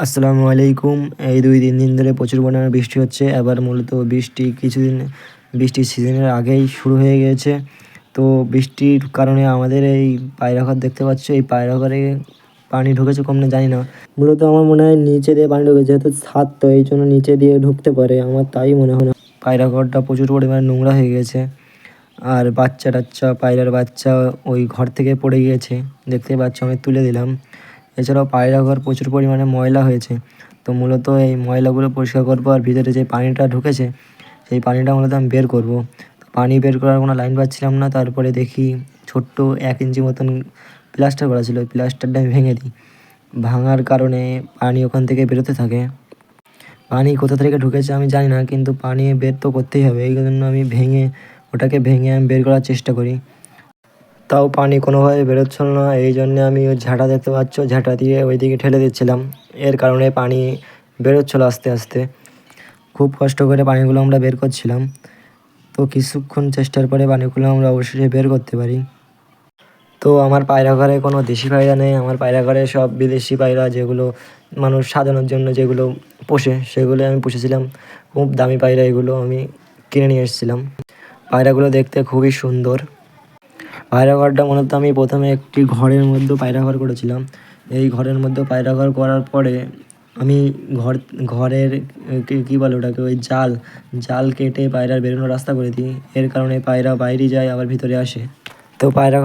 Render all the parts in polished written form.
আসসালামু আলাইকুম। এই ২-৩ দিন ধরে প্রচুর পরিমাণে বৃষ্টি হচ্ছে। এবার মূলত বৃষ্টি কিছুদিন বৃষ্টির সিজনের আগেই শুরু হয়ে গিয়েছে। তো বৃষ্টির কারণে আমাদের এই পায়রা ঘর দেখতে পাচ্ছ, এই পায়রা ঘরে পানি ঢুকেছে কম না জানি না। মূলত আমার মনে হয় নিচে দিয়ে পানি ঢুকেছে, যেহেতু ছাদ তো এই জন্য নিচে দিয়ে ঢুকতে পারে, আমার তাই মনে হয়। পায়রা ঘরটা প্রচুর পরিমাণে নোংরা হয়ে গেছে। আর বাচ্চা-টাচ্চা পায়রার বাচ্চা ওই ঘর থেকে পড়ে গিয়েছে, দেখতেই পাচ্ছ, আমি তুলে দিলাম। এছাড়াও পায়রা ঘর প্রচুর পরিমাণে ময়লা হয়েছে। তো মূলত এই ময়লাগুলো পরিষ্কার করবো, আর ভিতরে যে পানিটা ঢুকেছে সেই পানিটা মূলত আমি বের করব। পানি বের করার কোনো লাইন পাচ্ছিলাম না, তারপরে দেখি ছোট্ট 1 ইঞ্চি মতন প্লাস্টার করা ছিল, ওই প্লাস্টারটা আমি ভেঙে দিই। ভাঙার কারণে পানি ওখান থেকে বেরোতে থাকে। পানি কোথা থেকে ঢুকেছে আমি জানি না, কিন্তু পানি বের তো করতেই হবে, এই জন্য আমি ওটাকে ভেঙে আমি বের করার চেষ্টা করি। তাও পানি কোনোভাবে বেরোচ্ছিল না, এই জন্যে আমি ওই ঝাঁটা দেখতে পাচ্ছ, ঝাঁটা দিয়ে ওইদিকে ঠেলে দিচ্ছিলাম। এর কারণে পানি বেরোচ্ছিলো আস্তে আস্তে। খুব কষ্ট করে পানিগুলো আমরা বের করছিলাম। তো কিছুক্ষণ চেষ্টার পরে পানিগুলো আমরা অবশেষে বের করতে পারি। তো আমার পায়রা ঘরে কোনো দেশি পায়রা নেই, আমার পায়রা ঘরে সব বিদেশি পায়রা, যেগুলো মানুষ সাজানোর জন্য যেগুলো পোষে সেগুলো আমি পুষেছিলাম। খুব দামি পায়রা, এগুলো আমি কিনে নিয়ে এসেছিলাম। পায়রাগুলো দেখতে খুবই সুন্দর। পায়রা ঘরটা মূলত আমি প্রথমে একটি ঘরের মধ্যে পায়রা ঘর করেছিলাম। এই ঘরের মধ্যে পায়রা ঘর করার পরে আমি ঘরের কী বলে ওটাকে, ওই জাল কেটে পায়রার বেরোনোর রাস্তা করে দিই। এর কারণে পায়রা বাইরে যায়, আবার ভিতরে আসে। তো পায়রা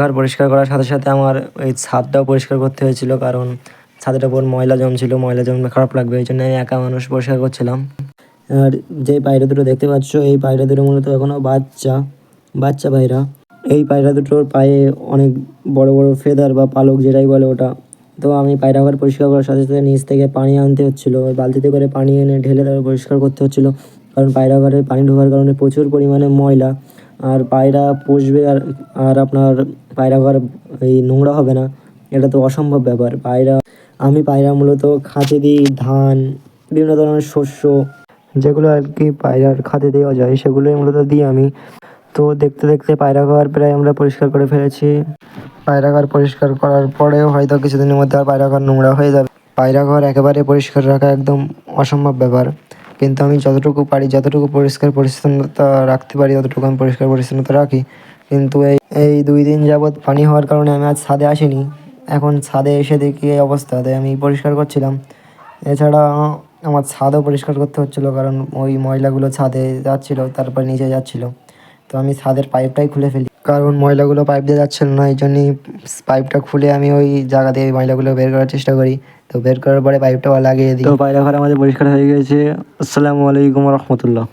ঘর পরিষ্কার করার সাথে সাথে আমার ওই ছাদটাও পরিষ্কার করতে হয়েছিল, কারণ ছাদের ওপর ময়লা জমছিল, ময়লা জমলে খারাপ লাগবে, এই জন্য আমি একা মানুষ পরিষ্কার করছিলাম। আর যে পায়রা দুটো দেখতে পাচ্ছ, এই পায়রা দুটো মূলত এখনও বাচ্চা পায়রা। এই পায়রা দুটোর পায়ে অনেক বড় বড় ফেদার বা পালক যেটাই বলে ওটা। তো আমি পায়রা ঘর পরিষ্কার করার সাথে সাথে নিচ থেকে পানি আনতে হচ্ছিলো, বালতিতে করে পানি এনে ঢেলে তারপর পরিষ্কার করতে হচ্ছিলো, কারণ পায়রা ঘরে পানি ঢোকার কারণে প্রচুর পরিমাণে ময়লা। আর পায়রা পুষবে আর আপনার পায়রা ঘর এই নোংরা হবে না, এটা তো অসম্ভব ব্যাপার। আমি পায়রা মূলত খাঁচে দিই ধান, বিভিন্ন ধরনের শস্য, যেগুলো আর কি পায়রার খাতে দেওয়া যায় সেগুলোই মূলত দিই আমি। তো দেখতে দেখতে পায়রা ঘর প্রায় আমরা পরিষ্কার করে ফেলেছি। পায়রা ঘর পরিষ্কার করার পরেও হয়তো কিছুদিনের মধ্যে আর পায়রা ঘর নোংরা হয়ে যাবে। পায়রা ঘর একেবারে পরিষ্কার রাখা একদম অসম্ভব ব্যাপার, কিন্তু আমি যতটুকু পারি, যতটুকু পরিষ্কার পরিচ্ছন্নতা রাখতে পারি ততটুকু আমি পরিষ্কার পরিচ্ছন্নতা রাখি। কিন্তু এই 2 দিন যাবৎ পানি হওয়ার কারণে আমি আজ ছাদে আসিনি। এখন ছাদে এসে দেখি এই অবস্থা, তাই আমি পরিষ্কার করছিলাম। এছাড়া আমার ছাদও পরিষ্কার করতে হচ্ছিলো, কারণ ওই ময়লাগুলো ছাদে যাচ্ছিলো, তারপর নিচে যাচ্ছিলো। তো আমি ছাদের পাইপটাই খুলে ফেলি, কারণ ময়লাগুলো পাইপ দিয়ে যাচ্ছিল না, এই জন্যই পাইপটা খুলে আমি ওই জায়গা দিয়ে ময়লাগুলো বের করার চেষ্টা করি। তো বের করার পরে পাইপটাও লাগিয়ে দিই। তো পায়রা ঘর আমাদের পরিষ্কার হয়ে গেছে। আসসালামু আলাইকুম রহমতুল্লাহ।